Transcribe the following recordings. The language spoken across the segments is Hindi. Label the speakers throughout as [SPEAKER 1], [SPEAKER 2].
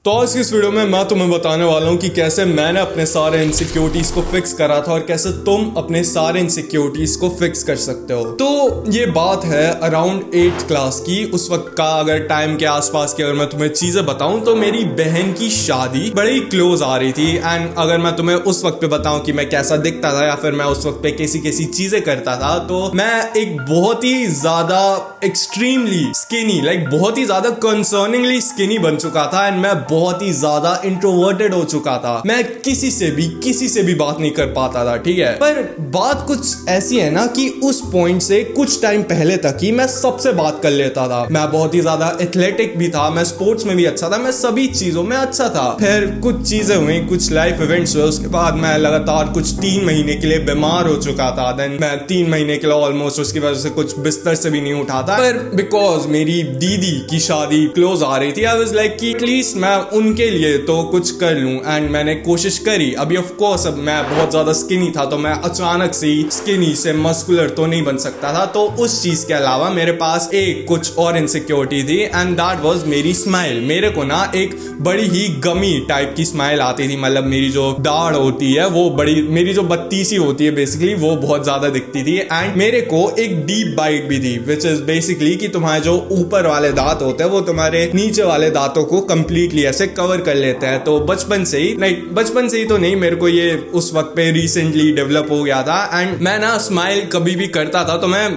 [SPEAKER 1] तो आज की इस वीडियो में मैं तुम्हें बताने वाला हूँ कि कैसे मैंने अपने सारे इनसिक्योरिटीज को फिक्स करा था और कैसे तुम अपने सारे इनसिक्योरिटीज को फिक्स कर सकते हो। तो ये बात है अराउंड 8th क्लास की, उस वक्त का अगर टाइम के आसपास की अगर मैं तुम्हें चीजें बताऊं तो मेरी बहन की शादी बड़ी क्लोज आ रही थी। एंड अगर मैं तुम्हें उस वक्त पे बताऊं कि मैं कैसा दिखता था या फिर मैं उस वक्त पे कैसी कैसी चीजें करता था, तो मैं एक बहुत ही ज्यादा एक्सट्रीमली स्किनी, बहुत ही ज्यादा कंसर्निंगली स्किनी बन चुका था। एंड मैं बहुत ही ज्यादा इंट्रोवर्टेड हो चुका था। मैं किसी से भी बात नहीं कर पाता था, ठीक है। पर बात कुछ ऐसी है ना कि उस पॉइंट से कुछ टाइम पहले तक ही मैं सबसे बात कर लेता था। मैं बहुत ही ज्यादा एथलेटिक भी था, मैं स्पोर्ट्स में भी अच्छा था, मैं सभी चीजों में अच्छा था। फिर कुछ चीजें हुई, कुछ लाइफ इवेंट्स हुए, उसके बाद मैं लगातार कुछ 3 महीने के लिए बीमार हो चुका था। देन मैं 3 महीने के लिए ऑलमोस्ट उसकी वजह से कुछ बिस्तर से भी नहीं उठा था। पर बिकॉज मेरी दीदी की शादी क्लोज आ रही थी, आई वाज लाइक कि एटलीस्ट मैं उनके लिए तो कुछ कर लूं। एंड मैंने कोशिश करी। अभी ऑफ कोर्स अब मैं बहुत ज्यादा स्किनी था, तो मैं अचानक से स्किनी से मस्कुलर तो नहीं बन सकता था। तो उस चीज के अलावा मेरे पास एक कुछ और इनसिक्योरिटी थी, एंड दैट वाज मेरी स्माइल। मेरे को ना एक बड़ी ही गमी टाइप की स्माइल आती थी, मतलब मेरी जो दाढ़ होती है वो बड़ी, मेरी जो बत्तीसी होती है बेसिकली, वो बहुत ज्यादा दिखती थी। एंड मेरे को एक डीप बाइट भी थी, विच इज बेसिकली कि तुम्हारे जो ऊपर वाले दांत होते हैं वो तुम्हारे नीचे वाले दांतों को कंप्लीटली ऐसे कवर कर लेते हैं। तो बचपन से ही तो नहीं, मेरे को ये उस वक्त पे रिसेंटली डेवलप हो गया था। एंड मैं ना स्माइल कभी भी करता था तो मैं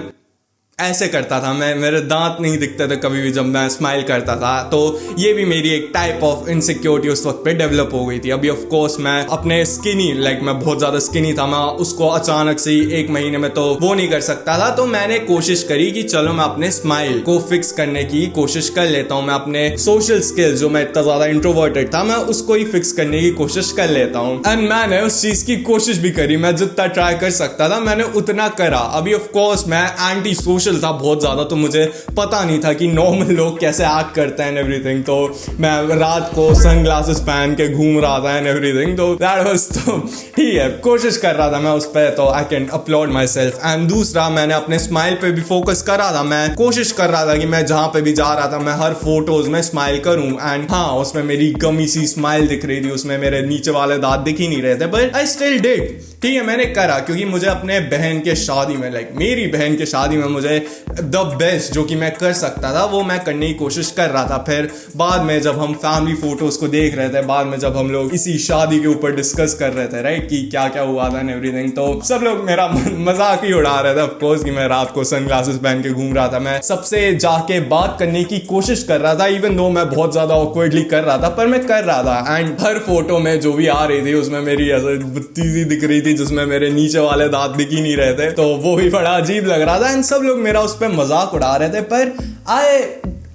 [SPEAKER 1] ऐसे करता था, मेरे दांत नहीं दिखते थे कभी भी जब मैं स्माइल करता था। तो ये भी मेरी एक टाइप ऑफ इनसिक्योरिटी उस वक्त पे डेवलप हो गई थी। अभी ऑफ कोर्स मैं अपने स्किनी, मैं बहुत ज्यादा स्किनी था, मैं उसको अचानक से 1 महीने में तो वो नहीं कर सकता था। तो मैंने कोशिश करी कि चलो मैं अपने स्माइल को फिक्स करने की कोशिश कर लेता हूँ। मैं अपने सोशल स्किल्स, जो मैं इतना ज्यादा इंट्रोवर्टेड था, मैं उसको ही फिक्स करने की कोशिश कर लेता हूँ। एंड मैंने उस चीज की कोशिश भी करी। मैं जितना ट्राई कर सकता था मैंने उतना करा। अभी ऑफ कोर्स मैं एंटी सोशल था बहुत ज्यादा, तो मुझे पता नहीं था कि नॉर्मल लोग कैसे एक्ट करते हैं एंड एवरीथिंग। तो मैं रात को सनग्लासेस पहन के घूम रहा था एंड एवरीथिंग। तो दैट वाज, तो ठीक है, कोशिश कर रहा था मैं उस पे, तो I can upload my self. And दूसरा, मैंने अपने स्माइल पे भी फोकस कर रहा था। मैं कोशिश कर रहा था कि मैं जहां पे भी जा रहा था मैं हर फोटोज में स्माइल करूं। एंड हाँ, उसमें मेरी गमी सी स्माइल दिख रही थी, उसमें मेरे नीचे वाले दांत दिख ही नहीं रहे थे, बट आई स्टिल डिड। ठीक है, मैंने करा क्योंकि मुझे अपने बहन के शादी में, मेरी बहन के शादी में मुझे द बेस्ट जो कि मैं कर सकता था वो मैं करने की कोशिश कर रहा था। फिर बाद में जब हम फैमिली फोटोज को देख रहे थे, बाद में जब हम लोग इसी शादी के ऊपर डिस्कस कर रहे थे, राइट, कि क्या क्या हुआ था एंड एवरीथिंग, तो सब लोग मेरा मजाक ही उड़ा रहे थे ऑफ कोर्स कि मैं रात को सनग्लासेस पहन के घूम रहा था। मैं सबसे जाके बात करने की कोशिश कर रहा था, इवन दो मैं बहुत ज्यादा ऑकवर्डली कर रहा था, पर मैं कर रहा था। एंड हर फोटो में जो भी आ रही थी उसमें मेरी ऐसे बत्तीसी दिख रही थी, जिसमें मेरे नीचे वाले दांत दिख ही नहीं रहे थे, तो वो भी बड़ा अजीब लग रहा था। एंड सब लोग मेरा उस पर मजाक उड़ा रहे थे, पर I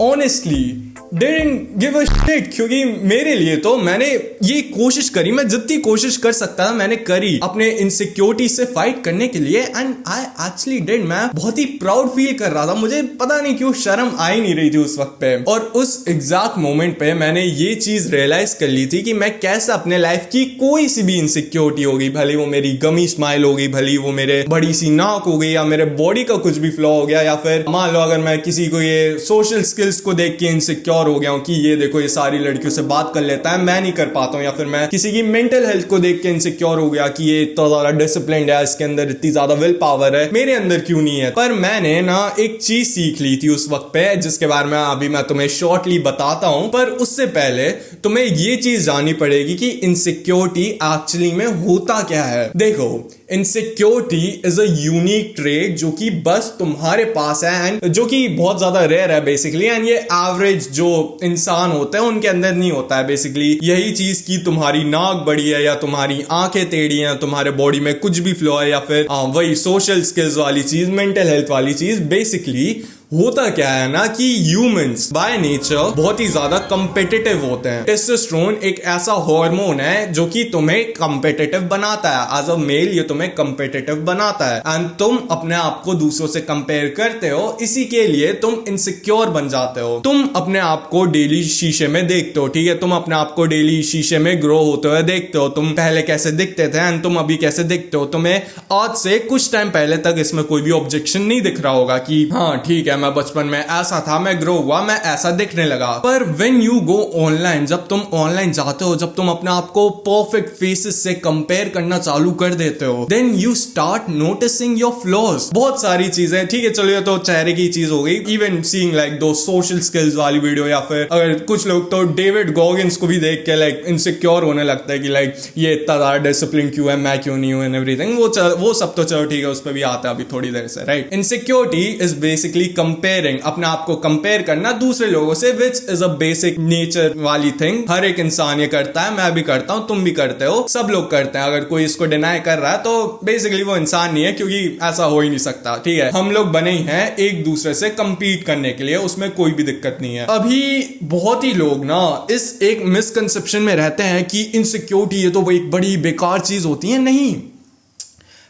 [SPEAKER 1] honestly didn't give a shit, क्योंकि मेरे लिए तो मैंने ये कोशिश करी, मैं जितनी कोशिश कर सकता था मैंने करी अपने इनसिक्योरिटी से फाइट करने के लिए। And I actually did. मैं बहुत ही प्राउड फील कर रहा था, मुझे पता नहीं क्यों शर्म आ ही नहीं रही थी उस वक्त पे। और उस एग्जैक्ट मोमेंट पे मैंने ये चीज रियलाइज कर ली थी कि मैं कैसे अपने लाइफ की कोई सी भी इनसिक्योरिटी होगी, भले वो मेरी गमी स्माइल होगी, भले वो मेरे बड़ी सी नाक हो गई, या मेरे बॉडी का कुछ भी फ्लॉ हो गया, या फिर मान लो अगर मैं किसी को ये सोशल स्किल्स को देख के इनसिक्योर हो गया हूं कि ये देखो ये सारी लड़कियों से बात कर लेता है, मैं नहीं कर पाता हूं, या फिर मैं किसी की मेंटल हेल्थ को देख के इनसिक्योर हो गया कि ये इतना ज्यादा डिसिप्लिन्ड है, इसके अंदर इतनी ज्यादा विल पावर है, मेरे अंदर क्यों नहीं है। पर मैंने ना एक चीज सीख ली थी उस वक्त पे, जिसके बारे में अभी मैं तुम्हें शॉर्टली बताता हूं। पर उससे पहले तुम्हें ये चीज जाननी पड़ेगी कि इनसिक्योरिटी एक्चुअली में होता क्या है। देखो, insecurity is a unique trait जो कि बस तुम्हारे पास है, एंड जो कि बहुत ज्यादा रेयर है बेसिकली। एंड ये एवरेज जो इंसान होते हैं उनके अंदर नहीं होता है बेसिकली। यही चीज की तुम्हारी नाक बड़ी है, या तुम्हारी आंखें टेढ़ी हैं, तुम्हारे बॉडी में कुछ भी फ्लो है, या फिर वही सोशल स्किल्स वाली चीज, मेंटल हेल्थ वाली चीज। बेसिकली होता क्या है ना कि ह्यूमंस बाय नेचर बहुत ही ज्यादा कंपेटिटिव होते हैं। टेस्टोस्टेरोन एक ऐसा हार्मोन है जो कि तुम्हें कंपेटिटिव बनाता है। एज अ मेल ये तुम्हें कंपेटिटिव बनाता है, एंड तुम अपने आप को दूसरों से कंपेयर करते हो, इसी के लिए तुम इनसिक्योर बन जाते हो। तुम अपने आप को डेली शीशे में देखते हो, ठीक है, तुम अपने आप को डेली शीशे में ग्रो होते हुए देखते हो। तुम पहले कैसे दिखते थे एंड तुम अभी कैसे दिखते हो। तुम्हें आज से कुछ टाइम पहले तक इसमें कोई भी ऑब्जेक्शन नहीं दिख रहा होगा कि हाँ ठीक है, मैं बचपन में ऐसा था, मैं ग्रो हुआ, मैं ऐसा दिखने लगा। पर व्हेन यू गो ऑनलाइन, जब तुम ऑनलाइन जाते हो, जब तुम अपने आप को परफेक्ट फेसेस से कंपेयर करना चालू कर देते हो, then you start noticing your flaws. बहुत सारी चीजें, ठीक है चलो ये तो चेहरे की चीज हो गई, इवन सीइंग लाइक दो सोशल स्किल्स वाली वीडियो, या फिर अगर कुछ लोग तो डेविड गॉगिन्स को भी देख के लाइक इनसिक्योर होने लगता है कि लाइक ये इतना ज्यादा डिसिप्लिन क्यों है, मैं क्यों नहीं हूं एंड एवरीथिंग। वो सब तो चलो ठीक है, उस पर भी आता है अभी थोड़ी देर से, right. Insecurity is basically comparing, अपने आप को कंपेयर करना दूसरे लोगों से, which is a basic nature वाली थिंग। हर एक इंसान ये करता है, मैं भी करता हूं, तुम भी करते हो, सब लोग करते हैं। अगर कोई इसको डिनाई कर रहा है तो बेसिकली वो इंसान नहीं है, क्योंकि ऐसा हो ही नहीं सकता, ठीक है। हम लोग बने ही हैं एक दूसरे से कंपीट करने के लिए, उसमें कोई भी दिक्कत नहीं है। अभी बहुत ही लोग ना इस एक मिसकंसेप्शन में रहते हैं कि इनसिक्योरिटी ये तो एक बड़ी बेकार चीज होती है। नहीं,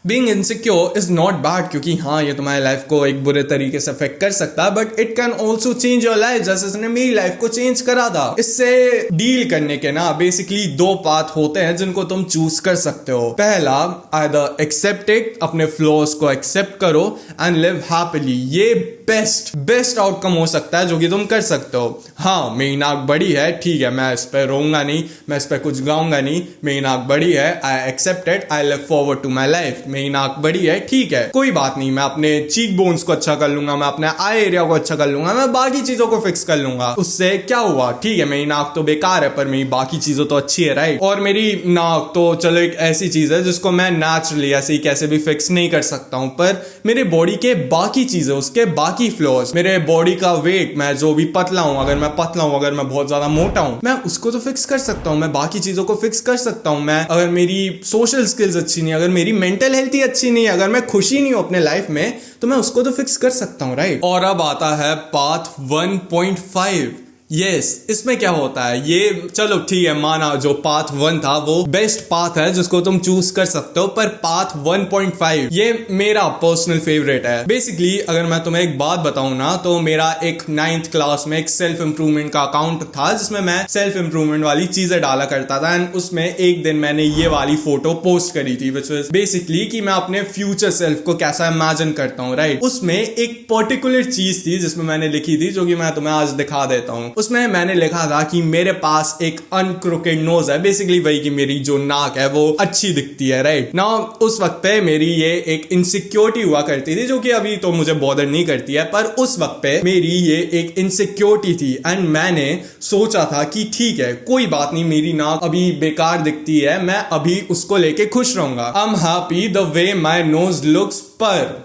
[SPEAKER 1] being insecure is not bad, क्योंकि हाँ ये तुम्हारी लाइफ को एक बुरे तरीके से अफेक्ट कर सकता है, but it can also change your life, जैसे इसने मेरी लाइफ को चेंज करा था। इससे डील करने के ना बेसिकली दो पाथ होते हैं जिनको तुम चूज कर सकते हो। पहला, आइदर एक्सेप्ट इट, अपने फ्लॉज को एक्सेप्ट करो एंड लिव हैप्पीली। ये बेस्ट आउटकम हो सकता है जो कि तुम कर सकते हो। हाँ मेरी नाक बड़ी है, ठीक है, मैं इस पर रोऊंगा नहीं, मैं इस पर कुछ गाऊंगा नहीं, मेरी नाक बड़ी है, I accept it, I live forward to my life. मेरी नाक बड़ी है, ठीक है, कोई बात नहीं, मैं अपने चीक बोन्स को अच्छा कर लूंगा, मैं अपने आई एरिया को अच्छा कर लूंगा, मैं बाकी चीजों को फिक्स कर लूंगा। उससे क्या हुआ, ठीक है मेरी नाक तो बेकार है पर मेरी बाकी चीजों तो अच्छी है, राइट। और मेरी नाक तो चलो एक ऐसी चीज है जिसको मैं नेचुरली ऐसे ही कैसे भी फिक्स नहीं कर सकता हूं, पर मेरे बॉडी के बाकी चीजें, उसके बाकी फ्लॉज, मेरे बॉडी का वेट, मैं जो भी पतला हूं, अगर मैं पतला हूं, अगर मैं बहुत ज्यादा मोटा हूं, मैं उसको तो फिक्स कर सकता हूं, मैं बाकी चीजों को फिक्स कर सकता हूं। मैं अगर मेरी सोशल स्किल्स अच्छी नहीं, अगर मेरी मेंटल हेल्थ ही अच्छी नहीं, अगर मैं खुशी नहीं हूं अपने लाइफ में, तो मैं उसको तो फिक्स कर सकता हूं, राइट। और अब आता है पाथ 1.5। यस, इसमें क्या होता है, ये चलो ठीक है माना जो पाथ 1 था वो बेस्ट पाथ है जिसको तुम चूज कर सकते हो, पर पाथ 1.5 ये मेरा पर्सनल फेवरेट है। बेसिकली अगर मैं तुम्हें एक बात बताऊं ना, तो मेरा एक 9th क्लास में एक सेल्फ इंप्रूवमेंट का अकाउंट था जिसमें मैं सेल्फ इंप्रूवमेंट वाली चीजें डाला करता था, एंड उसमें एक दिन मैंने ये वाली फोटो पोस्ट करी थी, विच वाज बेसिकली कि मैं अपने फ्यूचर सेल्फ को कैसा इमेजिन करता हूँ, राइट। उसमें एक पर्टिकुलर चीज थी जिसमें मैंने लिखी थी, जो कि मैं तुम्हें आज दिखा देता हूँ। उसमें मैंने लिखा था कि मेरे पास एक अनक्रोकेड नोज है, बेसिकली वही कि मेरी जो नाक है वो अच्छी दिखती है, राइट। नाउ उस वक्त पे मेरी ये एक इनसिक्योरिटी हुआ करती थी, जो कि अभी तो मुझे बॉदर नहीं करती है, पर उस वक्त पे मेरी ये एक इनसिक्योरिटी थी। एंड मैंने सोचा था कि ठीक है कोई बात नहीं, मेरी नाक अभी बेकार दिखती है, मैं अभी उसको लेके खुश रहूंगा। I am happy the way my nose looks, पर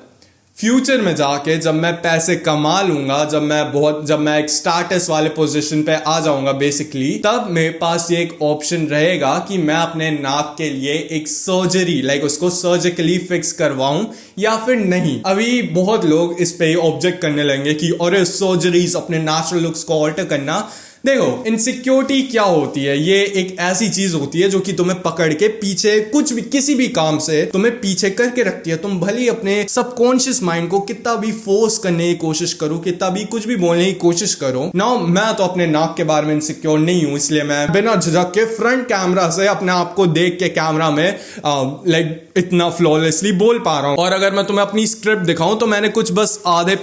[SPEAKER 1] फ्यूचर में जाके जब मैं पैसे कमा लूंगा, जब मैं एक स्टाटस वाले पोजीशन पे आ जाऊंगा बेसिकली, तब मेरे पास ये एक ऑप्शन रहेगा कि मैं अपने नाक के लिए एक सर्जरी लाइक उसको सर्जिकली फिक्स करवाऊं या फिर नहीं। अभी बहुत लोग इस पे ऑब्जेक्ट करने लगेंगे कि अरे सर्जरीज, अपने नेचुरल लुक्स को ऑल्टर करना। देखो इनसिक्योरिटी क्या होती है, ये एक ऐसी चीज होती है जो कि तुम्हें पकड़ के पीछे कुछ भी, किसी भी काम से तुम्हें पीछे करके रखती है। तुम भले ही अपने सबकॉन्शियस माइंड को कितना भी फोर्स करने की कोशिश करो, कितना भी कुछ भी बोलने की कोशिश करो। नाउ मैं तो अपने नाक के बारे में इनसिक्योर नहीं हूं, इसलिए मैं बिना झिझक के फ्रंट कैमरा से अपने आप को देख के कैमरा में लाइक इतना फ्लॉलेसली बोल पा रहा हूं। और अगर मैं तुम्हें अपनी स्क्रिप्ट दिखाऊं तो मैंने कुछ बस आधे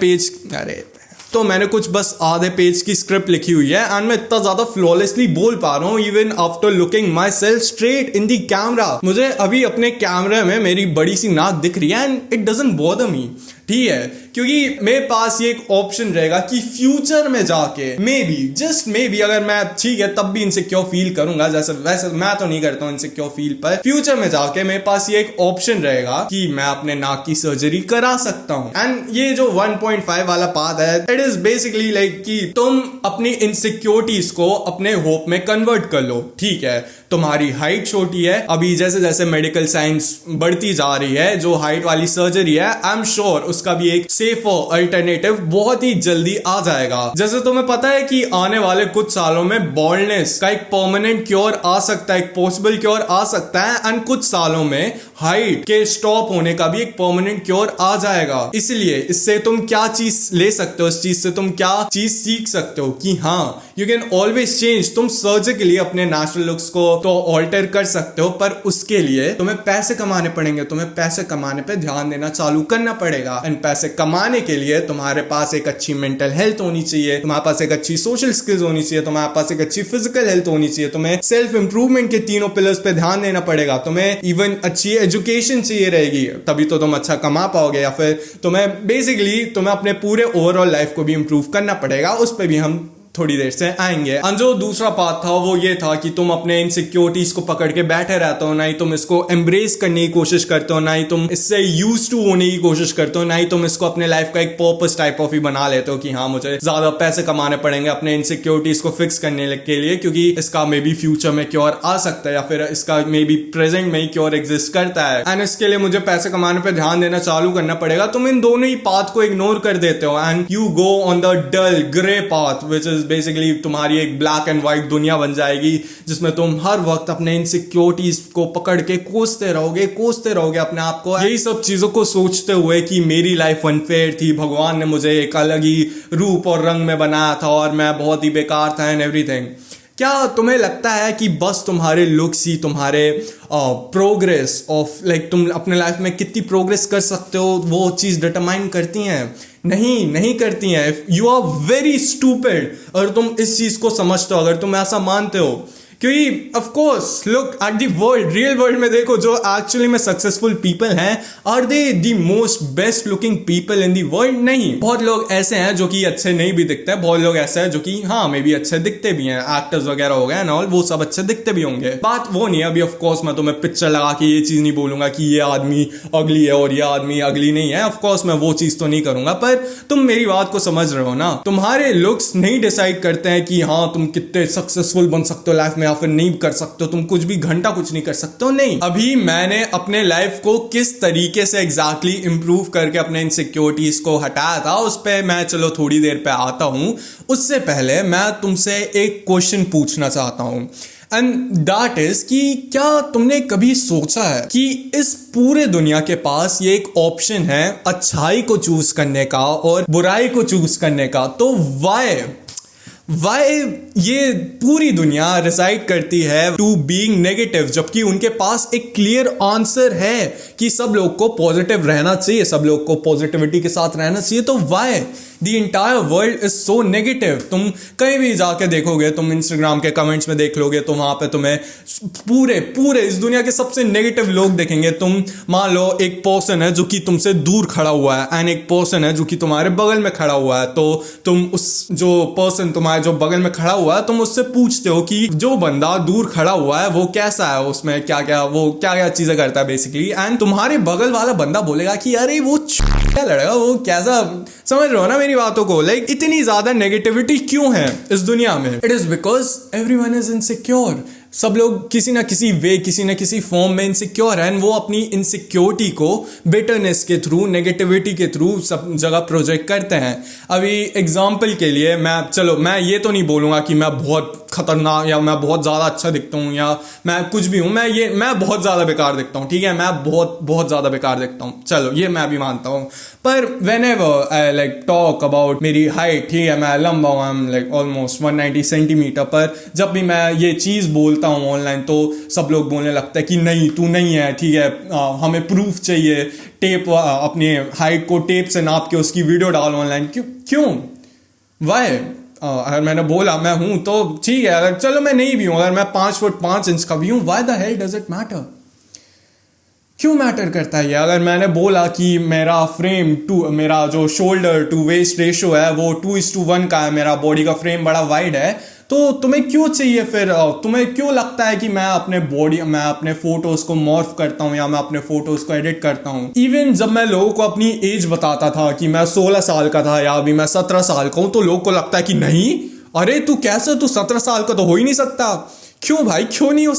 [SPEAKER 1] पेज की स्क्रिप्ट लिखी हुई है, एंड मैं इतना ज्यादा फ्लॉलेसली बोल पा रहा हूँ even after looking my self straight in the camera. मुझे अभी अपने कैमरे में मेरी बड़ी सी नाक दिख रही है and it doesn't bother me, ठीक है, क्योंकि मेरे पास ये एक ऑप्शन रहेगा कि फ्यूचर में जाके may be, just may be, अगर मैं ठीक है तब भी इनसिक्योर फील करूंगा, वैसे मैं तो नहीं करता हूं इनसिक्योर फील, पर फ्यूचर में जाके मेरे पास ये एक ऑप्शन रहेगा कि मैं अपने नाक की सर्जरी करा सकता हूं। एंड ये जो 1.5 वाला पाथ है, इट इज बेसिकली लाइक कि तुम अपनी इनसिक्योरिटीज को अपने होप में कन्वर्ट कर लो। ठीक है, तुम्हारी हाइट छोटी है, अभी जैसे जैसे मेडिकल साइंस बढ़ती जा रही है, जो हाइट वाली सर्जरी है, आई एम श्योर उसका भी एक सेफर अल्टरनेटिव बहुत ही जल्दी आ जाएगा। जैसे तुम्हें पता है कि आने वाले कुछ सालों में बॉल्डनेस का एक परमानेंट क्योर आ सकता है, एक पॉसिबल क्योर आ सकता है, एंड कुछ सालों में हाइट के स्टॉप होने का भी एक परमानेंट क्योर आ जाएगा। इसलिए इससे तुम क्या चीज ले सकते हो, इस चीज से तुम क्या चीज सीख सकते हो कि हाँ यू कैन ऑलवेज चेंज। तुम सर्जिकली अपने नेचुरल लुक्स को तो ऑल्टर कर सकते हो, पर उसके लिए तुम्हें पैसे कमाने पड़ेंगे, तुम्हें पैसे कमाने पे ध्यान देना चालू करना पड़ेगा। एंड पैसे कमाने के लिए तुम्हारे पास एक अच्छी मेंटल हेल्थ होनी चाहिए, तुम्हारे पास एक अच्छी सोशल स्किल्स होनी चाहिए, तुम्हारे पास एक अच्छी फिजिकल हेल्थ होनी चाहिए, तुम्हें सेल्फ इंप्रूवमेंट के तीनों पिलर्स पे ध्यान देना पड़ेगा, तुम्हें इवन अच्छी एजुकेशन चाहिए रहेगी, तभी तो तुम अच्छा कमा पाओगे, या फिर तुम्हें बेसिकली तुम्हें अपने पूरे ओवरऑल लाइफ को भी इंप्रूव करना पड़ेगा। उस पर भी हम थोड़ी देर से आएंगे। जो दूसरा पार्ट था वो ये था कि तुम अपने इनसिक्योरिटीज को पकड़ के बैठे रहते हो, ना ही तुम इसको एम्ब्रेस करने की कोशिश करते हो, ना ही तुम इससे यूज टू होने की कोशिश करते हो, ना ही तुम इसको अपने लाइफ का एक पर्पस टाइप ऑफ ही बना लेते हो कि हाँ मुझे ज्यादा पैसे कमाने पड़ेंगे अपने इनसिक्योरिटीज को फिक्स करने के लिए, क्योंकि इसका मे बी फ्यूचर में क्योर आ सकता है या फिर इसका मे बी प्रेजेंट में ही क्योर एग्जिस्ट करता है एंड इसके लिए मुझे पैसे कमाने पर ध्यान देना चालू करना पड़ेगा। तुम इन दोनों ही पाथ को इग्नोर कर देते हो and you go on the dull grey path which is basically तुम्हारी एक ब्लैक एंड व्हाइट दुनिया बन जाएगी जिसमें तुम हर वक्त अपने इनसिक्योरिटीज को पकड़ के कोसते रहोगे अपने आप को, यही सब चीजों को सोचते हुए कि मेरी लाइफ अनफेयर थी, भगवान ने मुझे एक अलग ही रूप और रंग में बनाया था और मैं बहुत ही बेकार था एंड एवरीथिंग। क्या तुम्हें लगता है कि बस तुम्हारे लुक्स ही तुम्हारे प्रोग्रेस ऑफ लाइक तुम अपने लाइफ में कितनी प्रोग्रेस कर सकते हो वो चीज डिटरमाइन करती हैं? नहीं करती हैं। यू आर वेरी स्टूपिड अगर तुम इस चीज को समझते हो, अगर तुम ऐसा मानते हो, क्योंकि of course look at the world, real world में देखो जो एक्चुअली में सक्सेसफुल पीपल हैं, are they the most best looking people in the world? नहीं। बहुत लोग ऐसे हैं जो कि अच्छे नहीं भी दिखते हैं, बहुत लोग ऐसे हैं जो कि हाँ मे भी अच्छे दिखते भी हैं, एक्टर्स वगैरह हो गए एंड ऑल, वो सब अच्छे दिखते भी होंगे। बात वो नहीं है। अभी ऑफ कोर्स मैं तुम्हें पिक्चर लगा के ये चीज नहीं बोलूंगा कि ये आदमी अगली है और ये आदमी अगली नहीं है, ऑफ कोर्स मैं वो चीज तो नहीं करूंगा, पर तुम मेरी बात को समझ रहे हो ना। तुम्हारे लुक्स नहीं डिसाइड करते हैं कि हाँ तुम कितने सक्सेसफुल बन सकते हो लाइफ में, फिर नहीं कर सकते हो, तुम कुछ भी घंटा कुछ नहीं कर सकते हो। नहीं, अभी मैंने अपने लाइफ को किस तरीके से एग्जैक्टली इंप्रूव करके अपने इनसिक्योरिटीज को हटाया था उस पे मैं चलो थोड़ी देर पे आता हूं। उससे पहले मैं तुमसे एक क्वेश्चन पूछना चाहता हूं एंड दैट इज कि क्या तुमने कभी सोचा है कि इस पूरे दुनिया के पास ये एक ऑप्शन है अच्छाई को चूज करने का और बुराई को चूज करने का, तो वाई ये पूरी दुनिया रिसाइड करती है टू बीइंग नेगेटिव, जबकि उनके पास एक क्लियर आंसर है कि सब लोग को पॉजिटिव रहना चाहिए, सब लोग को पॉजिटिविटी के साथ रहना चाहिए। तो why the entire world is so negative? तुम कहीं भी जाके देखोगे, तुम इंस्टाग्राम के कमेंट्स में देख लोगे तो वहां पे तुम्हें पूरे इस दुनिया के सबसे नेगेटिव लोग देखेंगे। तुम मान लो एक पर्सन है जो कि तुमसे दूर खड़ा हुआ है एंड एक पर्सन है जो कि तुम्हारे बगल में खड़ा हुआ है, तो तुम उस जो पर्सन तुम्हारे जो बगल में खड़ा हुआ है तुम उससे पूछते हो कि जो बंदा दूर खड़ा हुआ है वो कैसा है, उसमें क्या क्या चीजें करता है बेसिकली, एंड तुम्हारे बगल वाला बंदा बोलेगा कि अरे वो क्या लड़ेगा, वो कैसा, समझ रहे हो ना मेरी बातों को? लाइक इतनी ज्यादा नेगेटिविटी क्यों है इस दुनिया में? It is because everyone is insecure. सब लोग किसी ना किसी वे, किसी ना किसी फॉर्म में इनसिक्योर है, वो अपनी इनसिक्योरिटी को बिटरनेस के थ्रू, नेगेटिविटी के थ्रू सब जगह प्रोजेक्ट करते हैं। अभी एग्जांपल के लिए मैं ये तो नहीं बोलूंगा कि मैं बहुत खतरनाक या मैं बहुत ज्यादा अच्छा दिखता हूँ या मैं कुछ भी हूँ, मैं बहुत ज्यादा बेकार दिखता हूँ, ठीक है, मैं बहुत ज्यादा बेकार दिखता हूँ, चलो ये मैं भी मानता हूँ। पर whenever I like talk about मेरी हाइट, ठीक है, मैं लंबा हूँ, I'm like almost 190 सेंटीमीटर, पर जब भी मैं ये चीज बोलता हूँ ऑनलाइन तो सब लोग बोलने लगता है कि नहीं तू नहीं है, ठीक है, हमें प्रूफ चाहिए, टेप, अपने हाइट को टेप से नाप के उसकी वीडियो डालो ऑनलाइन। क्यों वाई? अगर मैंने बोला मैं हूं तो ठीक है, अगर चलो मैं नहीं भी हूं, अगर मैं 5 फुट 5 इंच का भी हूं, why the hell does it matter? क्यों मैटर करता है ये? अगर मैंने बोला कि मेरा जो शोल्डर टू वेस्ट रेशियो है वो 2:1 का है, मेरा बॉडी का फ्रेम बड़ा वाइड है, तो तुम्हें क्यों चाहिए फिर? तुम्हें क्यों लगता है कि मैं अपने फोटोज को मॉर्फ करता हूं या मैं अपने फोटोज को एडिट करता हूं? इवन जब मैं लोगों को अपनी एज बताता था कि मैं 16 साल का था या अभी मैं 17 साल का हूं, तो लोगों को लगता है कि नहीं, अरे तू 17 साल का तो हो ही नहीं सकता। क्यों भाई, क्यों नहीं हो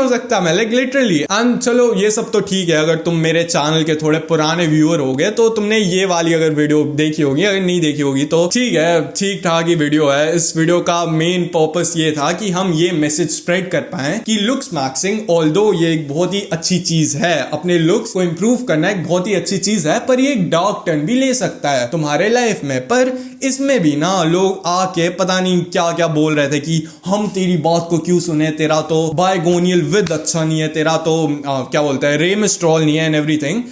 [SPEAKER 1] सकता मैं लाइक लिटरली। एंड चलो ये सब तो ठीक है, अगर तुम मेरे चैनल के थोड़े पुराने व्यूअर हो गए तो तुमने ये वाली अगर वीडियो देखी होगी, अगर नहीं देखी होगी तो ठीक है, ठीक ठाक ही वीडियो है। इस वीडियो का मेन पर्पस ये था कि हम ये मैसेज स्प्रेड कर पाए कि लुक्स मैक्सिंग ऑल्दो ये एक बहुत ही अच्छी चीज है, अपने लुक्स को इंप्रूव करना एक बहुत ही अच्छी चीज है, पर ये एक डार्क टर्न भी ले सकता है तुम्हारे लाइफ में। पर इसमें भी ना लोग आके पता नहीं क्या क्या बोल रहे थे कि हम तेरी बात को क्यों सुने, तेरा तो बायगोनियल विद अच्छा नहीं है, तेरा तो क्या बोलते हैं रेमिस्ट्रॉल नहीं है एंड एवरीथिंग।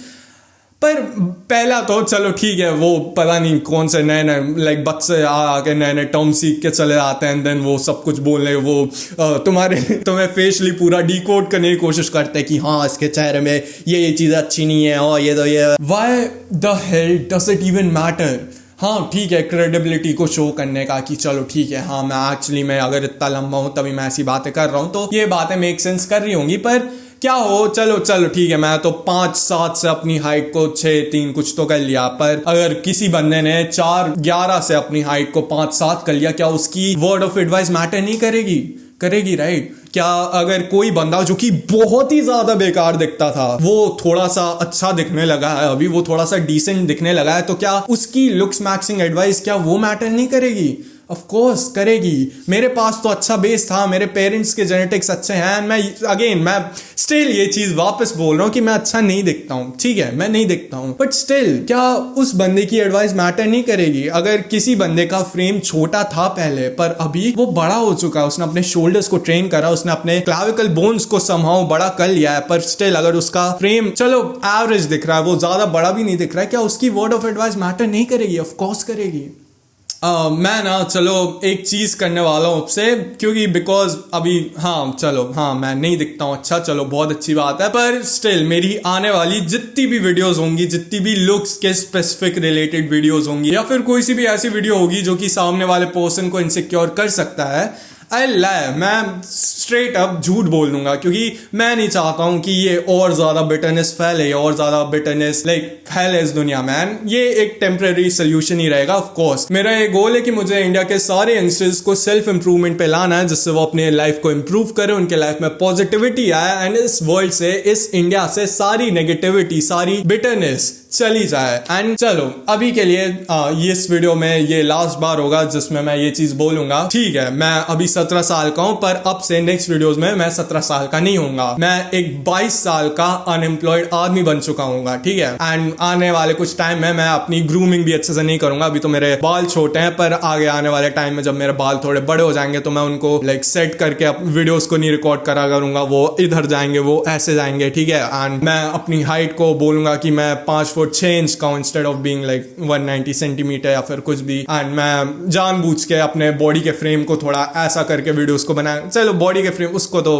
[SPEAKER 1] पर पहला तो चलो ठीक है, वो पता नहीं कौन से नए नए लाइक बच्चे आके नए नए टर्म सीख के चले आते हैं, देन वो सब कुछ बोलने, वो तुम्हें फेशियली पूरा डिकोड करने की कोशिश करते हैं कि हाँ इसके चेहरे में ये चीज़ें अच्छी नहीं है और ये तो ये। Why the hell does it even matter? हाँ ठीक है, क्रेडिबिलिटी को शो करने का कि चलो ठीक है, हाँ मैं अगर इतना लंबा हूँ तभी मैं ऐसी बातें कर रहा हूँ, तो ये बातें मेक सेंस कर रही होंगी। पर क्या हो, चलो ठीक है, मैं तो 5'7" से अपनी हाइट को 6'3" कुछ तो कर लिया, पर अगर किसी बंदे ने 4'11" से अपनी हाइट को 5'7" कर लिया, क्या उसकी वर्ड ऑफ एडवाइस मैटर नहीं करेगी राइट? क्या अगर कोई बंदा जो कि बहुत ही ज्यादा बेकार दिखता था वो थोड़ा सा अच्छा दिखने लगा है, अभी वो थोड़ा सा डिसेंट दिखने लगा है, तो क्या उसकी लुक्स मैक्सिंग एडवाइस क्या वो मैटर नहीं करेगी? ऑफ कोर्स करेगी। मेरे पास तो अच्छा बेस था, मेरे पेरेंट्स के जेनेटिक्स अच्छे हैं, मैं स्टिल ये चीज वापस बोल रहा हूँ कि मैं अच्छा नहीं दिखता हूँ, ठीक है मैं नहीं दिखता हूँ, बट स्टिल क्या उस बंदे की एडवाइस मैटर नहीं करेगी? अगर किसी बंदे का फ्रेम छोटा था पहले पर अभी वो बड़ा हो चुका है, उसने अपने शोल्डर्स को ट्रेन करा, उसने अपने क्लाविकल बोन्स को समहाउ बड़ा कर लिया है, पर स्टिल अगर उसका फ्रेम चलो एवरेज दिख रहा है, वो ज्यादा बड़ा भी नहीं दिख रहा है, क्या उसकी वर्ड ऑफ एडवाइस मैटर नहीं करेगी? ऑफ कोर्स करेगी। मैं ना चलो एक चीज करने वाला हूँ आपसे, क्योंकि बिकॉज अभी मैं नहीं दिखता हूँ अच्छा, चलो बहुत अच्छी बात है, पर स्टिल मेरी आने वाली जितनी भी वीडियोस होंगी, जितनी भी लुक्स के स्पेसिफिक रिलेटेड वीडियोस होंगी, या फिर कोई सी भी ऐसी वीडियो होगी जो कि सामने वाले पर्सन को इनसिक्योर कर सकता है, मैं स्ट्रेट अप झूठ बोल दूंगा, क्योंकि मैं नहीं चाहता हूं कि ये और ज्यादा बिटरनेस फैले, और ज्यादा बिटरनेस फैले इस दुनिया में। ये एक टेम्पररी सोल्यूशन ही रहेगा। ऑफ कोर्स मेरा ये गोल है कि मुझे इंडिया के सारे यंगस्टर्स को सेल्फ इंप्रूवमेंट पे लाना है, जिससे वो अपने लाइफ को इंप्रूव करें, उनके लाइफ में पॉजिटिविटी आए, एंड इस वर्ल्ड से, इस इंडिया से सारी नेगेटिविटी, सारी बिटरनेस चली जाए। एंड चलो अभी के लिए इस वीडियो में ये लास्ट बार होगा जिसमें मैं ये चीज बोलूंगा, ठीक है मैं अभी 17 साल का हूं, पर अब से नेक्स्ट वीडियोस में मैं 17 साल का नहीं होऊंगा, मैं एक 22 साल का अनएम्प्लॉयड आदमी बन चुका हूँ, ठीक है। एंड आने वाले कुछ टाइम में मैं अपनी ग्रूमिंग भी अच्छे से नहीं करूंगा, अभी तो मेरे बाल छोटे हैं, पर आगे आने वाले टाइम में जब मेरे बाल थोड़े बड़े हो जाएंगे तो मैं उनको सेट करके वीडियोस को नहीं रिकॉर्ड करा करूंगा, वो इधर जाएंगे, वो ऐसे जाएंगे, ठीक है। एंड मैं अपनी हाइट को बोलूंगा कि मैं 5 फुट 6 इंच का हूं इंस्टेड ऑफ बीइंग 190 सेंटीमीटर या फिर कुछ भी। एंड मैं जानबूझ के अपने बॉडी के फ्रेम को थोड़ा ऐसा करके वीडियोस को बनाया, चलो बॉडी के फ्रेम उसको तो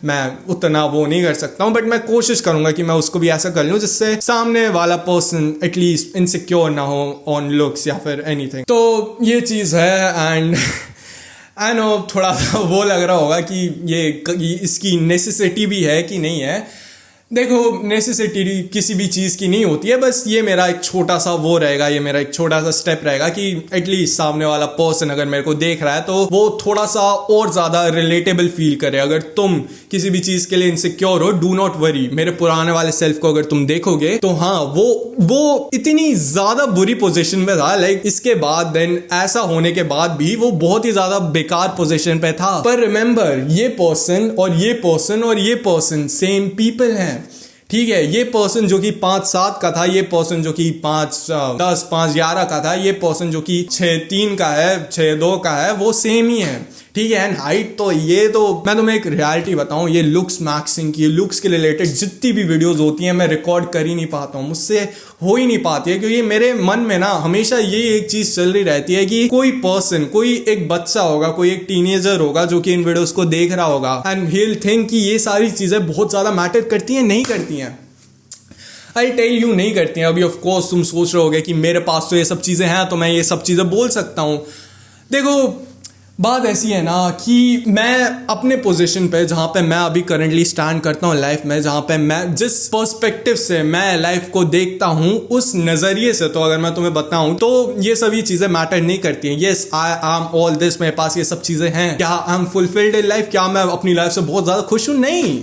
[SPEAKER 1] मैं उतना वो नहीं कर सकता हूं, बट मैं कोशिश करूंगा कि मैं उसको भी ऐसा कर लूं जिससे सामने वाला पर्सन एटलीस्ट इनसिक्योर ना हो ऑन लुक्स या फिर एनीथिंग। तो ये चीज है। एंड आई नो थोड़ा सा वो लग रहा होगा कि ये इसकी नेसेसिटी भी है कि नहीं है। देखो नेसेसिटी किसी भी चीज़ की नहीं होती है, बस ये मेरा एक छोटा सा वो रहेगा, ये मेरा एक छोटा सा स्टेप रहेगा कि एटलीस्ट सामने वाला पर्सन अगर मेरे को देख रहा है तो वो थोड़ा सा और ज़्यादा रिलेटेबल फील करे। अगर तुम किसी भी चीज़ के लिए इनसिक्योर हो, डू नॉट वरी, मेरे पुराने वाले सेल्फ को अगर तुम देखोगे तो हाँ वो इतनी ज़्यादा बुरी पोजिशन में था, इसके बाद देन ऐसा होने के बाद भी वो बहुत ही ज़्यादा बेकार पोजिशन पे था। पर रिमेंबर ये पर्सन और ये पर्सन और ये पर्सन सेम पीपल हैं, ठीक है। ये पर्सन जो कि 5'7" का था, ये पर्सन जो कि 5'10", 5'11" का था, ये पर्सन जो कि 6'3" का है, 6'2" का है, वो सेम ही है, ठीक है। एंड हाइट तो ये तो मैं तुम्हें एक रियलिटी बताऊं, ये लुक्स मैक्सिंग की, लुक्स के रिलेटेड जितनी भी वीडियोस होती हैं मैं रिकॉर्ड कर ही नहीं पाता हूं, मुझसे हो ही नहीं पाती है, क्योंकि मेरे मन में ना हमेशा ये एक चीज चल रही रहती है कि कोई पर्सन, कोई एक बच्चा होगा, कोई एक टीनेजर होगा जो कि इन वीडियोस को देख रहा होगा, एंड ही विल थिंक कि ये सारी चीजें बहुत ज्यादा मैटर करती हैं। नहीं करती हैं, आई टेल यू नहीं करती हैं। अभी ऑफ कोर्स तुम सोच रहे होगे कि मेरे पास तो ये सब चीजें हैं तो मैं ये सब चीजें बोल सकता हूं। देखो बात ऐसी है ना कि मैं अपने पोजीशन पे, जहाँ पे मैं अभी करंटली स्टैंड करता हूँ लाइफ में, जहाँ पे मैं जिस पर्सपेक्टिव से मैं लाइफ को देखता हूँ उस नजरिए से, तो अगर मैं तुम्हें बताऊँ तो ये सभी चीजें मैटर नहीं करती हैं। Yes I am all this, मेरे पास ये सब चीजें हैं। क्या I am fulfilled in life? क्या मैं अपनी लाइफ से बहुत ज्यादा खुश हूँ? नहीं।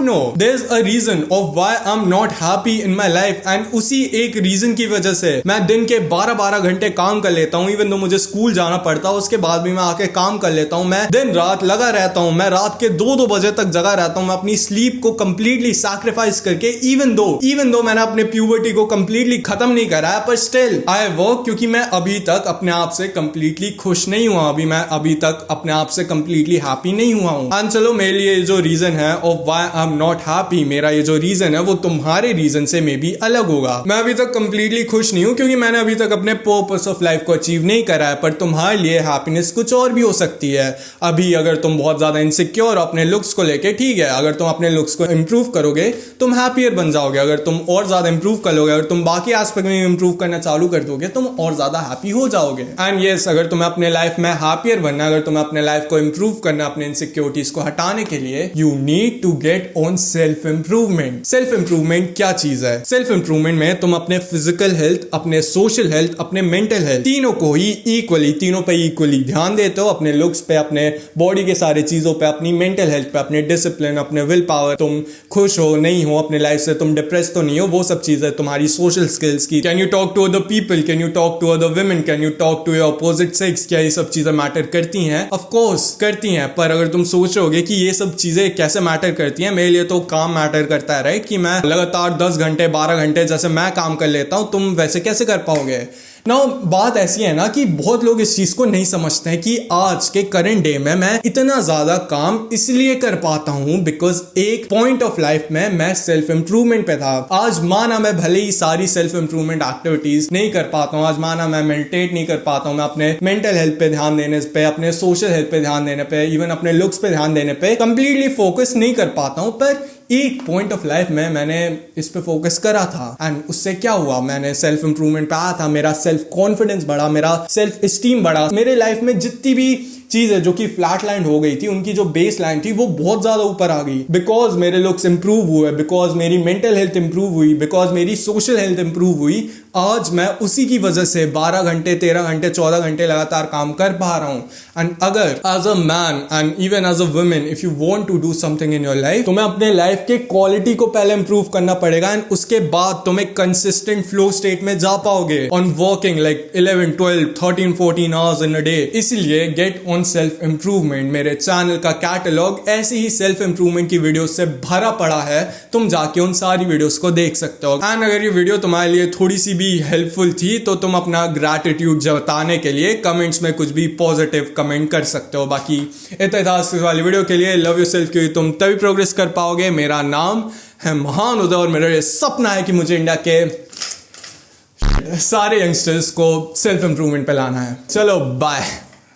[SPEAKER 1] No, there's a reason of why I'm not happy in my life, and उसी एक रीजन की वजह से मैं दिन के 12-12 घंटे काम कर लेता हूँ, इवन दो मुझे स्कूल जाना पड़ता है, उसके बाद भी मैं आके काम कर लेता हूँ। मैं दिन रात लगा रहता हूँ, मैं रात के 2-2 बजे तक जगा रहता हूँ, मैं अपनी स्लीप को कंप्लीटली सैक्रिफाइस करके, इवन दो मैंने अपने प्यूबर्टी को कंप्लीटली खत्म नहीं करा है, पर स्टिल आई वर्क, क्योंकि मैं अभी तक अपने आप से कंप्लीटली खुश नहीं हुआ, मैं अभी तक अपने आप से कंप्लीटली हैप्पी नहीं हुआ हूँ। एंड चलो मेरे लिए जो रीजन है of why I am not happy, मेरा ये जो रीजन है वो तुम्हारे रीजन से मे बी अलग होगा। मैं अभी तक कंप्लीटली खुश नहीं हूं क्योंकि मैंने अभी तक अपने पर्पस ऑफ लाइफ को अचीव नहीं करा है, पर तुम्हारे लिए हैप्पीनेस कुछ और भी हो सकती है। अभी अगर तुम बहुत ज्यादा इनसिक्योर अपने लुक्स को लेके, ठीक है, अगर तुम अपने लुक्स को इंप्रूव करोगे तुम हैप्पियर बन जाओगे। अगर तुम और ज्यादा इंप्रूव कर लोगे, अगर तुम बाकी एस्पेक्ट में इंप्रूव करना चालू कर दोगे, तुम और ज्यादा हैप्पी हो जाओगे। एंड यस, अगर तुम्हें अपने लाइफ में हैप्पियर बनना, अगर तुम्हें अपने लाइफ को इंप्रूव करना, अपने इनसिक्योरिटीज को हटाने के लिए, you need to get on self improvement. Self improvement क्या चीज है? सेल्फ इंप्रूवमेंट में तुम अपने फिजिकल हेल्थ, अपने सोशल हेल्थ, अपने मेंटल हेल्थ, तीनों को ही इक्वली, तीनों पे इक्वली ध्यान देते हो। अपने लुक्स पे, अपने बॉडी के सारे चीजों पे, अपनी मेंटल हेल्थ पे, अपने डिसिप्लिन, अपने विल पावर, तुम खुश हो नहीं हो अपने लाइफ से, तुम डिप्रेस तो नहीं हो, वो सब चीजें तुम्हारी सोशल स्किल्स की, can you talk to other people, can you talk to other women, can you talk to your opposite sex, क्या ये सब चीजें मैटर करती हैं? ऑफ कोर्स करती हैं। पर अगर तुम सोच रहे होगे कि ये सब चीजें कैसे मैटर करती हैं, मेरे लिए तो काम मैटर करता है, राइट? कि मैं लगातार 10 घंटे 12 घंटे जैसे मैं काम कर लेता हूं, तुम वैसे कैसे कर पाओगे? नाउ बात ऐसी है ना कि बहुत लोग इस चीज को नहीं समझते हैं कि आज के करंट डे में मैं इतना ज्यादा काम इसलिए कर पाता हूं बिकॉज एक पॉइंट ऑफ लाइफ में मैं सेल्फ इंप्रूवमेंट पे था। आज माना मैं भले ही सारी सेल्फ इंप्रूवमेंट एक्टिविटीज नहीं कर पाता हूं, आज माना मैं मेडिटेट नहीं कर पाता हूं, मैं अपने मेंटल हेल्थ पे ध्यान देने पे, अपने सोशल हेल्थ पे ध्यान देने पे, इवन अपने लुक्स पे ध्यान देने पे कंप्लीटली फोकस नहीं कर पाता हूं, पर एक पॉइंट ऑफ लाइफ में मैंने इस पे फोकस करा था एंड उससे क्या हुआ, मैंने सेल्फ इंप्रूवमेंट पे आया था, मेरा सेल्फ कॉन्फिडेंस बढ़ा, मेरा सेल्फ एस्टीम बढ़ा, मेरे लाइफ में जितनी भी चीजें जो कि फ्लैट लैंड हो गई थी, उनकी जो बेस लाइन थी वो बहुत ज्यादा ऊपर आ गई। बिकॉज मेरे लुक्स इंप्रूव हुए, बिकॉज मेरी मेंटल हेल्थ इंप्रूव हुई, बिकॉज मेरी सोशल हेल्थ इंप्रूव हुई, आज मैं उसी की वजह से 12 घंटे 13 घंटे 14 घंटे लगातार काम कर पा रहा हूं। एंड अगर as a man and even as a women if you want to do something in your life, तुम्हें अपने लाइफ के क्वालिटी को पहले इंप्रूव करना पड़ेगा एंड उसके बाद तुम एक कंसिस्टेंट फ्लो स्टेट में जा पाओगे on working like 11 12 13 14 hours in a day. इसलिए गेट ऑन सेल्फ इंप्रूवमेंट। मेरे चैनल का कैटलॉग ऐसी ही सेल्फ इंप्रूवमेंट की वीडियो से भरा पड़ा है, तुम जाके उन सारी वीडियोस को देख सकते हो। एंड अगर ये वीडियो तुम्हारे लिए थोड़ी सी भी हेल्पफुल थी तो तुम अपना ग्रैटिट्यूड जताने के लिए कमेंट्स में कुछ भी पॉजिटिव कमेंट कर सकते हो। बाकी इतिहास वाली वीडियो के लिए लव योरसेल्फ, क्योंकि तुम तभी प्रोग्रेस कर पाओगे। मेरा नाम है महान उदय और मेरा ये सपना है कि मुझे इंडिया के सारे यंगस्टर्स को सेल्फ इंप्रूवमेंट पे लाना है। चलो बाय।